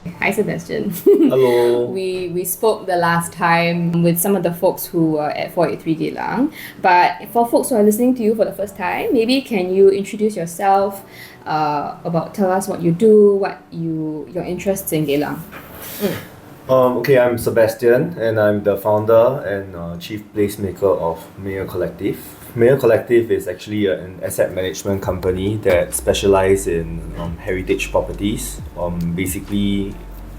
Hi, Sebestian. Hello. We spoke the last time with some of the folks who were at 483 Geylang. But for folks who are listening to you for the first time, maybe can you introduce yourself, tell us what you do, your interests in Geylang. Okay, I'm Sebestian, and I'm the founder and chief placemaker of Meir Collective. Meir Collective is actually an asset management company that specializes in heritage properties. Basically,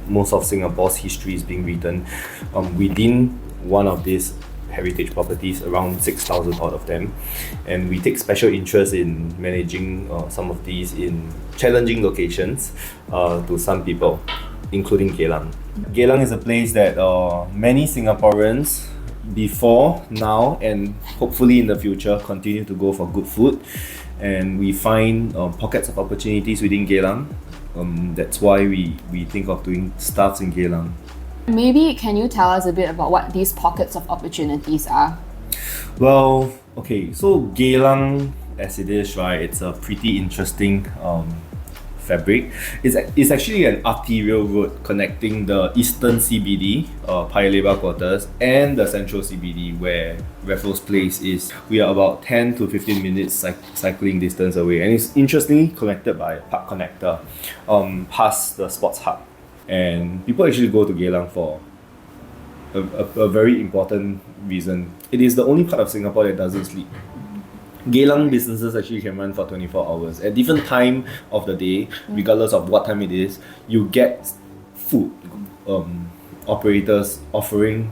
most of Singapore's history is being written within one of these heritage properties, around 6,000 out of them. And we take special interest in managing some of these in challenging locations to some people, including Geylang. Geylang is a place that many Singaporeans before, now, and hopefully in the future continue to go for good food. And we find pockets of opportunities within Geylang. That's why we think of doing stuff in Geylang. Maybe can you tell us a bit about what these pockets of opportunities are? Well, okay, so Geylang as it is, right, it's a pretty interesting fabric. It's actually an arterial road connecting the eastern CBD, Paya Lebar quarters, and the central CBD where Raffles Place is. We are about 10 to 15 minutes cycling distance away, and it's interestingly connected by a park connector past the sports hub. And people actually go to Geylang for a very important reason. It is the only part of Singapore that doesn't sleep. Geylang businesses actually can run for 24 hours. At different time of the day, regardless of what time it is, you get food operators offering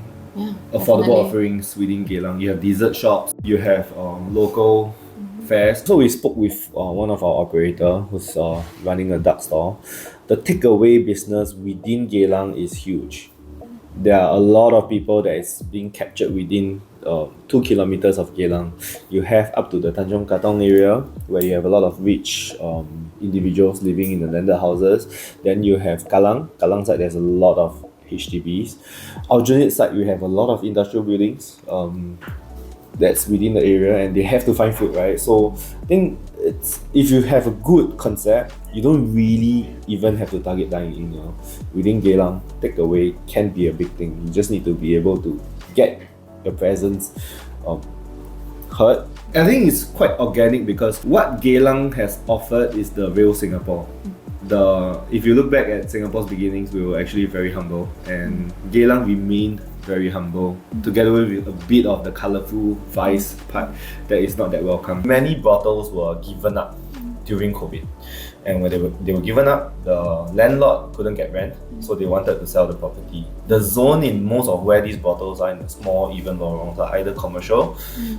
affordable offerings within Geylang. You have dessert shops, you have local fairs. So we spoke with one of our operator who's running a dark store. The takeaway business within Geylang is huge. There are a lot of people that is being captured within 2 kilometers of Geylang. You have up to the Tanjong Katong area where you have a lot of rich individuals living in the landed houses. Then you have Kallang side, there's a lot of HDBs. Aljunied side, we have a lot of industrial buildings that's within the area, and they have to find food, right? So I think it's, if you have a good concept, you don't really even have to target dining in. Within Geylang, takeaway can be a big thing. You just need to be able to get your presence heard. I think it's quite organic because what Geylang has offered is the real Singapore. If you look back at Singapore's beginnings, we were actually very humble, and Geylang remained very humble, together with a bit of the colourful vice part that is not that welcome. Many brothels were given up during COVID, and when they were given up, the landlord couldn't get rent, so they wanted to sell the property. The zone in most of where these brothels are in the small even lorongs are either commercial,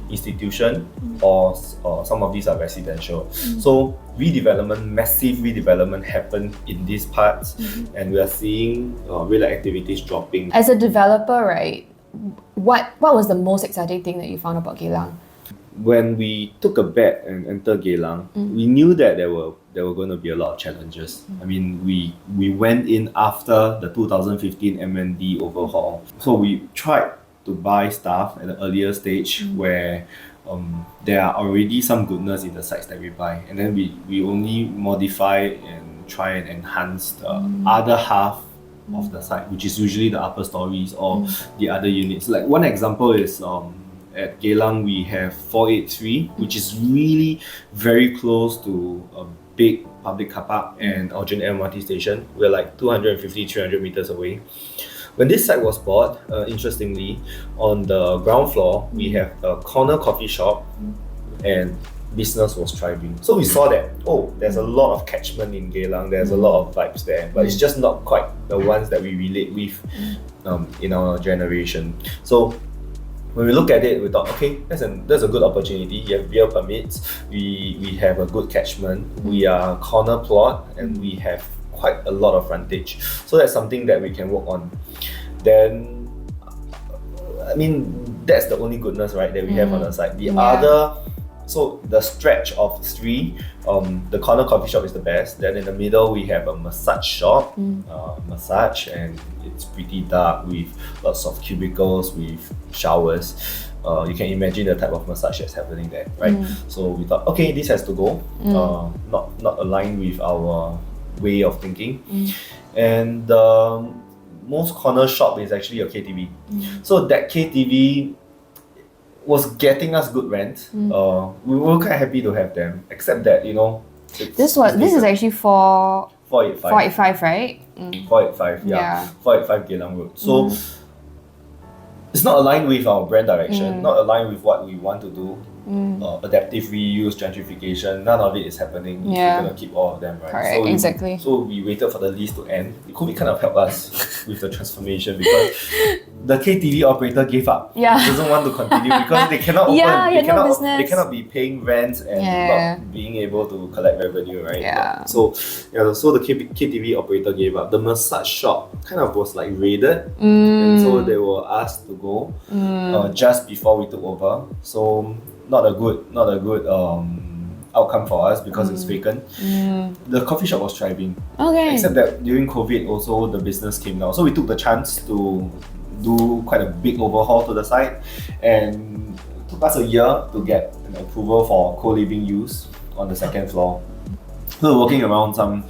institution, or some of these are residential. So massive redevelopment happened in these parts, and we are seeing real activities dropping. As a developer, right, what was the most exciting thing that you found about Geylang? When we took a bet and entered Geylang, we knew that there were going to be a lot of challenges. I mean, we went in after the 2015 MND overhaul, so we tried to buy stuff at an earlier stage where there are already some goodness in the sites that we buy, and then we only modify and try and enhance the other half of the site, which is usually the upper stories or the other units. Like one example is at Geylang we have 483, which is really very close to a big public car park and Aljunied MRT station. We're like 250-300 meters away. When this site was bought, interestingly, on the ground floor we have a corner coffee shop and business was thriving. So we saw that, there's a lot of catchment in Geylang, there's a lot of vibes there, but it's just not quite the ones that we relate with in our generation. So when we look at it, we thought, okay, that's a good opportunity. You have beer permits, we have a good catchment, we are corner plot, and we have quite a lot of frontage. So that's something that we can work on. Then, I mean, that's the only goodness, right, that we have on the side. The other, so the stretch of three, the corner coffee shop is the best. Then in the middle, we have a massage shop, massage, and it's pretty dark with lots of cubicles with showers. You can imagine the type of massage that's happening there, right? So we thought, okay, this has to go. Not aligned with our way of thinking. And the most corner shop is actually a KTV. So that KTV was getting us good rent. We were quite happy to have them, except that, you know, This is actually 485, right? 485, yeah. 485 Geylang Road. So it's not aligned with our brand direction, not aligned with what we want to do. Adaptive reuse, gentrification, none of it is happening. Yeah. We're gonna keep all of them, right? Correct, exactly. So we waited for the lease to end. COVID kind of helped us with the transformation because the KTV operator gave up. Yeah. Doesn't want to continue because they cannot open. They cannot be paying rent and not being able to collect revenue, right? Yeah. So the KTV operator gave up. The massage shop kind of was like raided, and so they were asked to go just before we took over. So not a good outcome for us because it's vacant. The coffee shop was thriving. Okay. Except that during COVID also the business came down. So we took the chance to do quite a big overhaul to the site, and it took us a year to get an approval for co-living use on the second floor. So we're working around some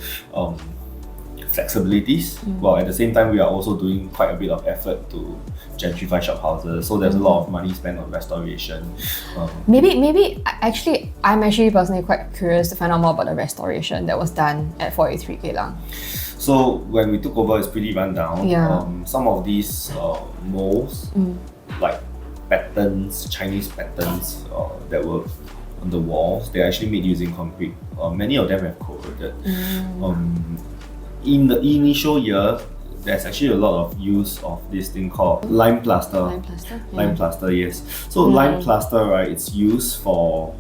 flexibilities, while at the same time we are also doing quite a bit of effort to gentrify shophouses. So there's a lot of money spent on restoration. Maybe I'm actually personally quite curious to find out more about the restoration that was done at 483 Geylang. So when we took over, it's pretty run down. Yeah. Some of these molds, like patterns, Chinese patterns that were on the walls, they're actually made using concrete. Many of them have corroded. In the initial year, there's actually a lot of use of this thing called lime plaster. Lime plaster, yes. So lime plaster, right, it's used for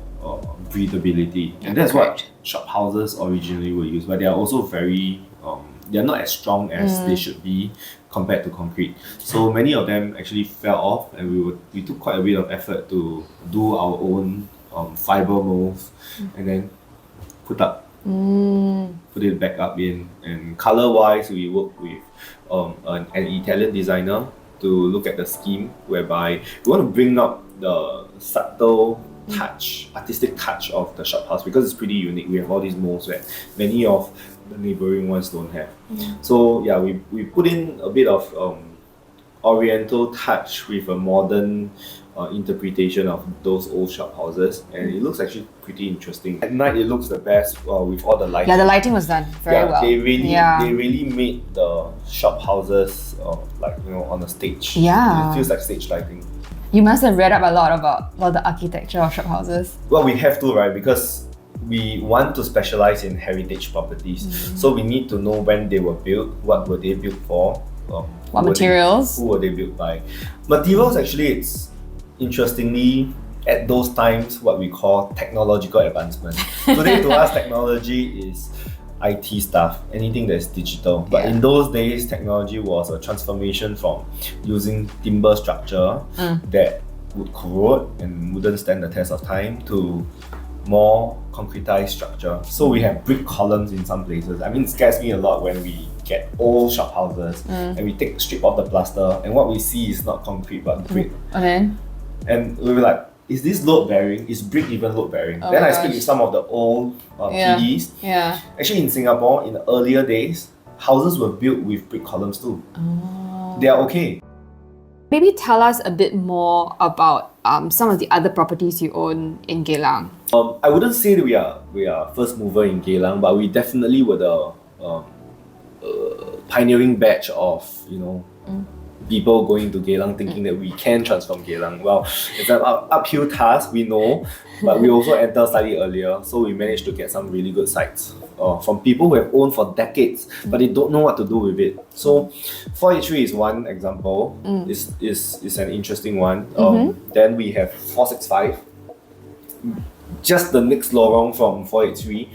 breathability, and that's what shophouses originally were used, but they are also very they're not as strong as they should be compared to concrete. So many of them actually fell off, and we took quite a bit of effort to do our own fiber molds and then put it back up in. And color wise, we work with an Italian designer to look at the scheme, whereby we want to bring up the subtle touch, artistic touch of the shophouse, because it's pretty unique. We have all these molds where many of the neighboring ones don't have. So yeah, we put in a bit of oriental touch with a modern interpretation of those old shophouses, and it looks actually pretty interesting. At night, it looks the best with all the lighting. Yeah, the lighting was done very well. They really made the shophouses like, you know, on a stage. Yeah. It feels like stage lighting. You must have read up a lot about the architecture of shophouses. Well, we have to, right? Because we want to specialize in heritage properties. So we need to know when they were built, what were they built for, what materials, who were they built by. Materials, actually, it's interestingly at those times what we call technological advancement. Today to us, technology is IT stuff, anything that is digital. But in those days, technology was a transformation from using timber structure that would corrode and wouldn't stand the test of time to more concretized structure. So we have brick columns in some places. I mean, it scares me a lot when we get old shophouses and we strip off the plaster, and what we see is not concrete but brick. And we were like, is this load bearing? Is brick even load bearing? Then I speak with some of the old PDs. Actually, in Singapore, in the earlier days, houses were built with brick columns too. They are okay. Maybe tell us a bit more about some of the other properties you own in Geylang. I wouldn't say that we are first mover in Geylang, but we definitely were the pioneering batch of, you know, people going to Geylang thinking that we can transform Geylang. Well, it's an uphill task, we know, but we also entered slightly earlier, so we managed to get some really good sites from people who have owned for decades, but they don't know what to do with it. So 483 is one example. Is an interesting one. Then we have 465. Just the next lorong from 483.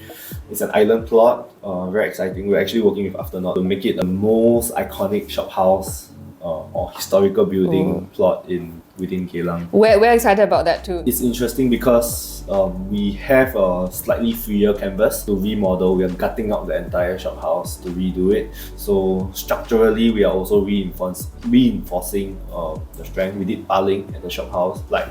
It's an island plot, very exciting. We're actually working with Afternaut to make it the most iconic shophouse or historical building plot within Geylang. We're excited about that too. It's interesting because we have a slightly freer canvas to remodel. We are gutting out the entire shophouse to redo it. So structurally, we are also reinforcing the strength. We did piling at the shophouse. Like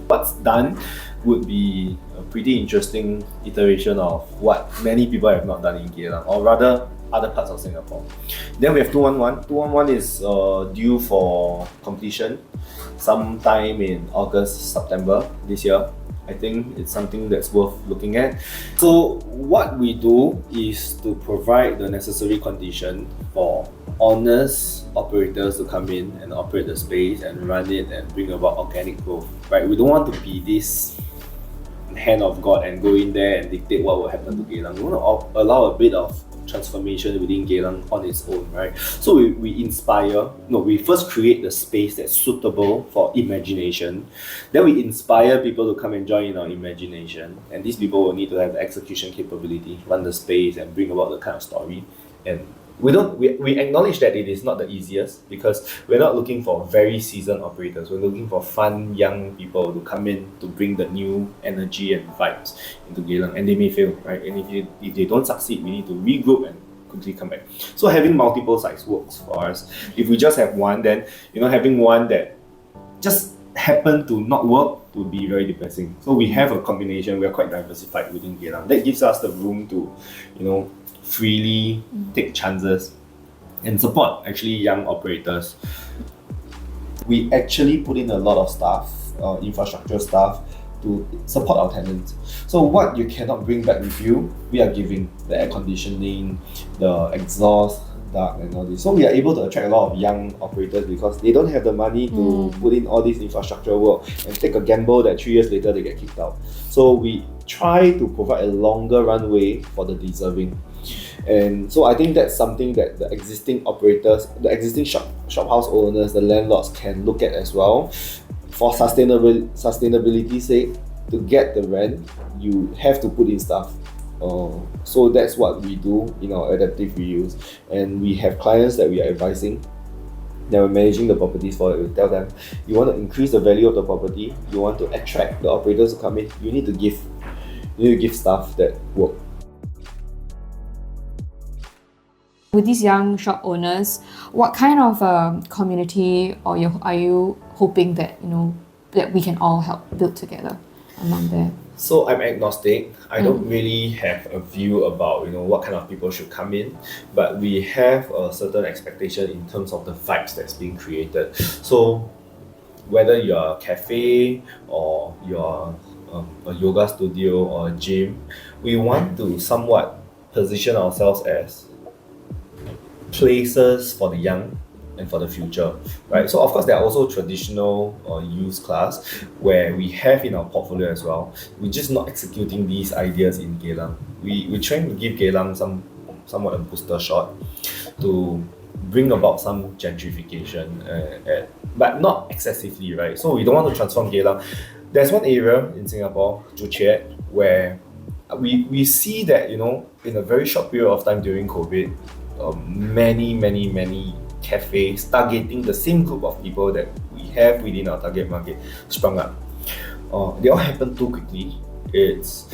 what's done would be a pretty interesting iteration of what many people have not done in Geylang, or rather other parts of Singapore. Then we have 211. 211 is due for completion sometime in August, September this year. I think it's something that's worth looking at. So what we do is to provide the necessary condition for honest operators to come in and operate the space and run it and bring about organic growth, right? We don't want to be this hand of God and go in there and dictate what will happen to Geylang. We want to allow a bit of transformation within Geylang on its own, right? So we first create the space that's suitable for imagination. Then we inspire people to come and join in our imagination. And these people will need to have the execution capability, run the space and bring about the kind of story. And we acknowledge that it is not the easiest, because we're not looking for very seasoned operators. We're looking for fun young people to come in to bring the new energy and vibes into Geylang, and they may fail, right? And if they don't succeed, we need to regroup and quickly come back. So having multiple sites works for us. If we just have one, then having one that just happen to not work would be very depressing. So we have a combination. We are quite diversified within Geylang. That gives us the room to freely take chances and support actually young operators. We actually put in a lot of staff, infrastructure staff, to support our tenants. So what you cannot bring back with you, we are giving the air conditioning, the exhaust duct and all this. So we are able to attract a lot of young operators because they don't have the money to put in all this infrastructure work and take a gamble that 3 years later they get kicked out. So we try to provide a longer runway for the deserving. And so I think that's something that the existing operators, the existing shophouse owners, the landlords can look at as well. For sustainability's sake, to get the rent, you have to put in stuff. So that's what we do in our adaptive reuse. And we have clients that we are advising, that we're managing the properties for it. We tell them, you want to increase the value of the property, you want to attract the operators to come in, you need to give stuff that work. With these young shop owners, what kind of community are you hoping that that we can all help build together among them? So I'm agnostic. I don't really have a view about what kind of people should come in, but we have a certain expectation in terms of the vibes that's being created. So whether you're a cafe or you're a yoga studio or a gym, we want to somewhat position ourselves as places for the young and for the future, right? So of course there are also traditional use class where we have in our portfolio as well. We're just not executing these ideas in Geylang. We're trying to give Geylang somewhat a booster shot to bring about some gentrification, but not excessively, right? So we don't want to transform Geylang. There's one area in Singapore, Joo Chiat, where we see that in a very short period of time during COVID, many cafes targeting the same group of people that we have within our target market sprung up. They all happen too quickly. It's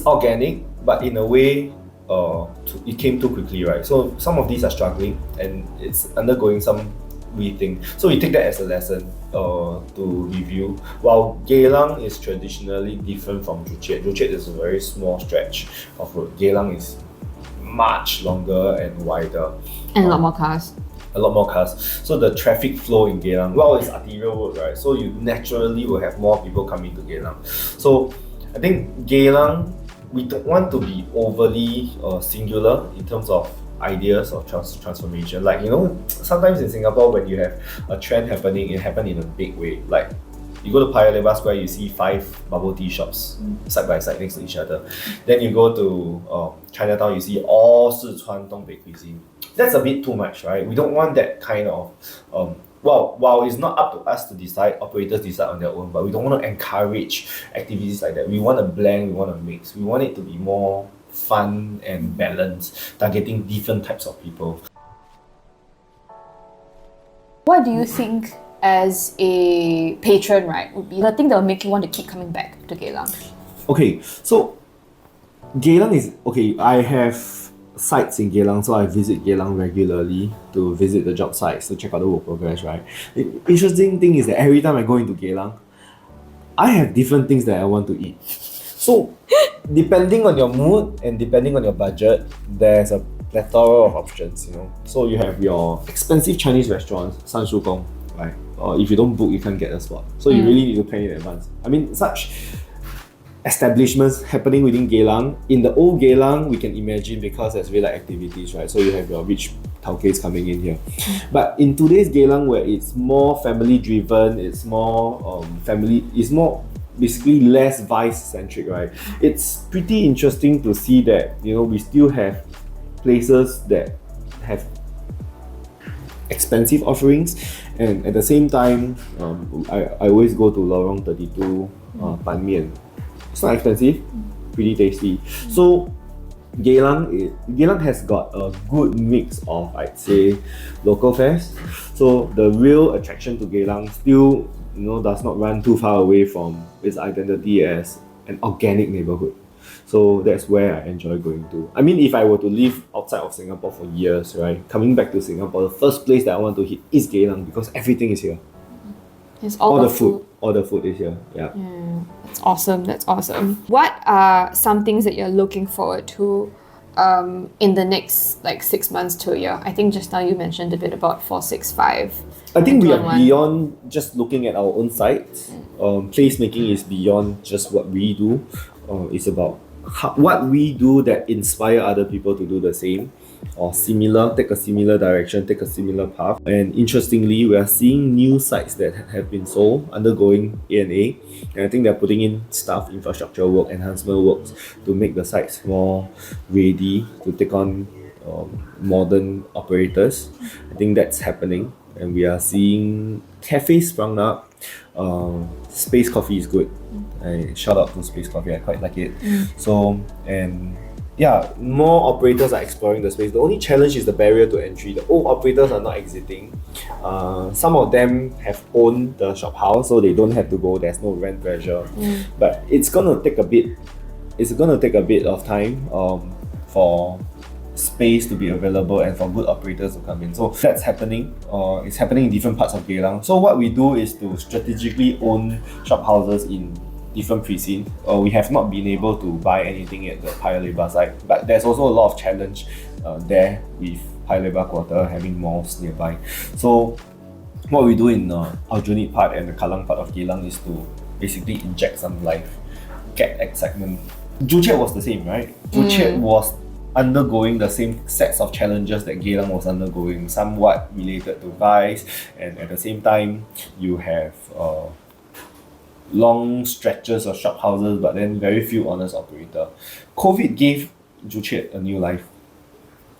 organic, but in a way, it came too quickly, right? So some of these are struggling and it's undergoing some rethink. So we take that as a lesson to review. While Geylang is traditionally different from Joo Chiat. Joo Chiat is a very small stretch of road. Geylang is much longer and wider. And a lot more cars. So the traffic flow in Geylang, it's arterial road, right? So you naturally will have more people coming to Geylang. So I think Geylang, we don't want to be overly singular in terms of ideas of transformation. Like, sometimes in Singapore when you have a trend happening, it happens in a big way. Like, you go to Paya Lebar Square, you see 5 bubble tea shops side by side next to each other. Then you go to Chinatown, you see all Sichuan Dongbei cuisine. That's a bit too much, right? We don't want that kind of, while it's not up to us to decide, operators decide on their own, but we don't want to encourage activities like that. We want to blend, we want to mix. We want it to be more fun and balanced, targeting different types of people. What do you think as a patron, right, would be the thing that will make you want to keep coming back to Geylang? Okay, so Geylang is, I have sites in Geylang, so I visit Geylang regularly to visit the job sites, to check out the work progress, right? The interesting thing is that every time I go into Geylang, I have different things that I want to eat. So, depending on your mood and depending on your budget, there's a plethora of options, you know. So you have your expensive Chinese restaurants, San Shu Gong, right? Or if you don't book, you can't get a spot. So you really need to plan in advance. I mean, such establishments happening within Geylang. In the old Geylang, we can imagine because there's real activities, right? So you have your rich tauke's coming in here. But in today's Geylang, where it's more family driven, it's more it's more basically less vice centric, right? It's pretty interesting to see that, you know, we still have places that have expensive offerings, and at the same time, I always go to Lorong 32 Ban Mian. It's not expensive, pretty tasty. So Geylang has got a good mix of, I'd say, local fares. So the real attraction to Geylang still, you know, does not run too far away from its identity as an organic neighborhood. So that's where I enjoy going to. I mean, if I were to live outside of Singapore for years, right, coming back to Singapore, the first place that I want to hit is Geylang because everything is here. It's all the food. All the food is here. Yeah. That's awesome. That's awesome. What are some things that you're looking forward to in the next 6 months to a year? I think just now you mentioned a bit about 465. I think we are beyond just looking at our own sites. Placemaking is beyond just what we do. It's about what we do that inspire other people to do the same or similar, take a similar direction, take a similar path. And interestingly, we are seeing new sites that have been sold undergoing A&A, and I think they're putting in staff infrastructure work, enhancement works to make the sites more ready to take on modern operators. I think that's happening, and we are seeing cafes sprung up. Space Coffee is good. I shout out to Space Coffee, I quite like it. So, and yeah, more operators are exploring the space. The only challenge is the barrier to entry. The old operators are not exiting. Some of them have owned the shop house, so they don't have to go. There's no rent pressure. But it's gonna take a bit. It's gonna take a bit of time for space to be available and for good operators to come in. So that's happening. It's happening in different parts of Geylang. So what we do is to strategically own shop houses in different precincts. We have not been able to buy anything at the Paya Lebar site, but there's also a lot of challenge there with Paya Lebar Quarter having malls nearby. So what we do in Aljunied part and the Kallang part of Geylang is to basically inject some life, get excitement. Joo Chiat was the same, right? Joo Chiat was undergoing the same sets of challenges that Geylang was undergoing, somewhat related to vice, and at the same time you have long stretches of shop houses, but then very few honest operator. COVID gave Joo Chiat a new life.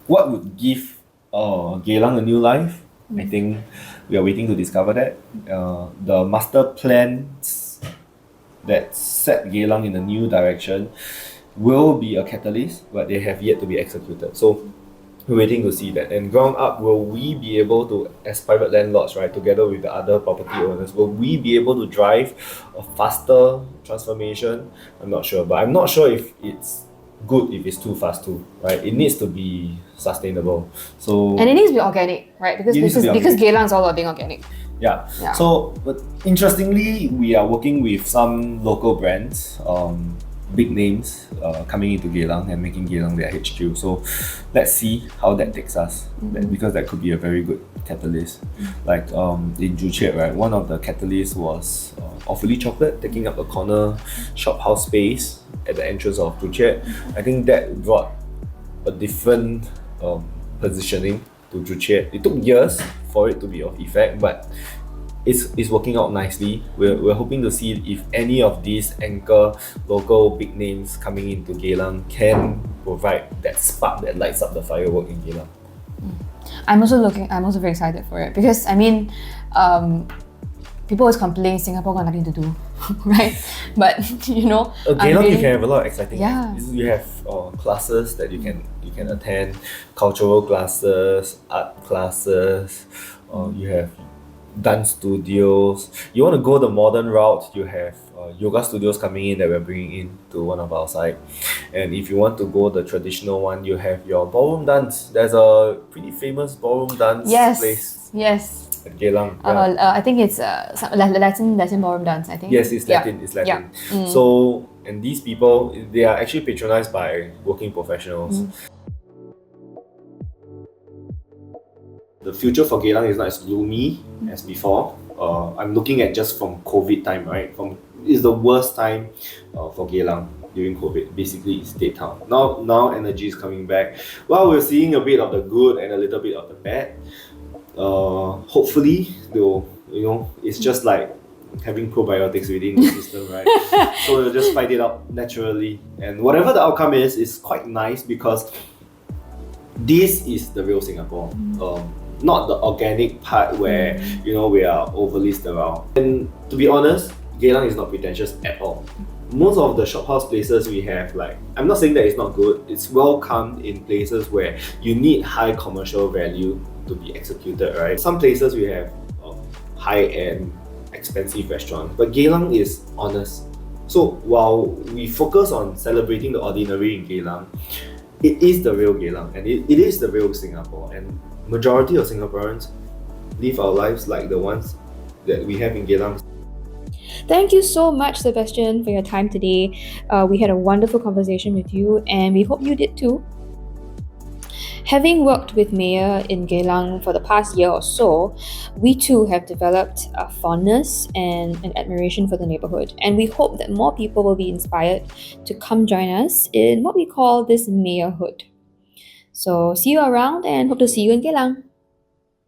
What would give Geylang a new life? I think we are waiting to discover that. The master plans that set Geylang in a new direction will be a catalyst, but they have yet to be executed. So we're waiting to see that. And ground up, will we be able to, as private landlords, right, together with the other property owners, will we be able to drive a faster transformation? I'm not sure, but I'm not sure if it's good if it's too fast too, right? It needs to be sustainable. So and it needs to be organic, right? Because Geylang is all about being organic. Yeah. So, but interestingly, we are working with some local brands, big names coming into Geylang and making Geylang their HQ. So let's see how that takes us, because that could be a very good catalyst. Like in Joo Chiat, right, one of the catalysts was Awfully Chocolate taking up a corner shop house space at the entrance of Joo Chiat. I think that brought a different positioning to Joo Chiat. It took years for it to be of effect, but it's working out nicely. We're hoping to see if any of these anchor local big names coming into Geylang can provide that spark that lights up the firework in Geylang. I'm also very excited for it because I mean, people always complain Singapore got nothing to do, right? But you know, Geylang you can have a lot of exciting things. You have classes that you can attend, cultural classes, art classes, you have dance studios. You want to go the modern route, you have yoga studios coming in that we're bringing in to one of our sites. And if you want to go the traditional one, you have your ballroom dance. There's a pretty famous ballroom dance place. Yes. at Geylang. I think it's Latin ballroom dance, I think. Yes, it's Latin. Yeah. It's Latin. Yeah. So, and these people, they are actually patronized by working professionals. The future for Geylang is not as gloomy as before. I'm looking at just from COVID time, right? It's the worst time for Geylang during COVID. Basically, it's dead town. Now energy is coming back. Well, we're seeing a bit of the good and a little bit of the bad. Hopefully, they'll, it's just like having probiotics within the system, right? So we'll just fight it out naturally. And whatever the outcome is quite nice because this is the real Singapore. Not the organic part where we are overly sterile. And to be honest, Geylang is not pretentious at all. Most of the shophouse places we have, like, I'm not saying that it's not good, it's welcomed in places where you need high commercial value to be executed, right? Some places we have high-end, expensive restaurants, but Geylang is honest. So while we focus on celebrating the ordinary in Geylang, it is the real Geylang and it is the real Singapore, and majority of Singaporeans live our lives like the ones that we have in Geylang. Thank you so much, Sebastian, for your time today. We had a wonderful conversation with you, and we hope you did too. Having worked with Meir in Geylang for the past year or so, we too have developed a fondness and an admiration for the neighbourhood, and we hope that more people will be inspired to come join us in what we call this Meirhood. So see you around and hope to see you in Geylang.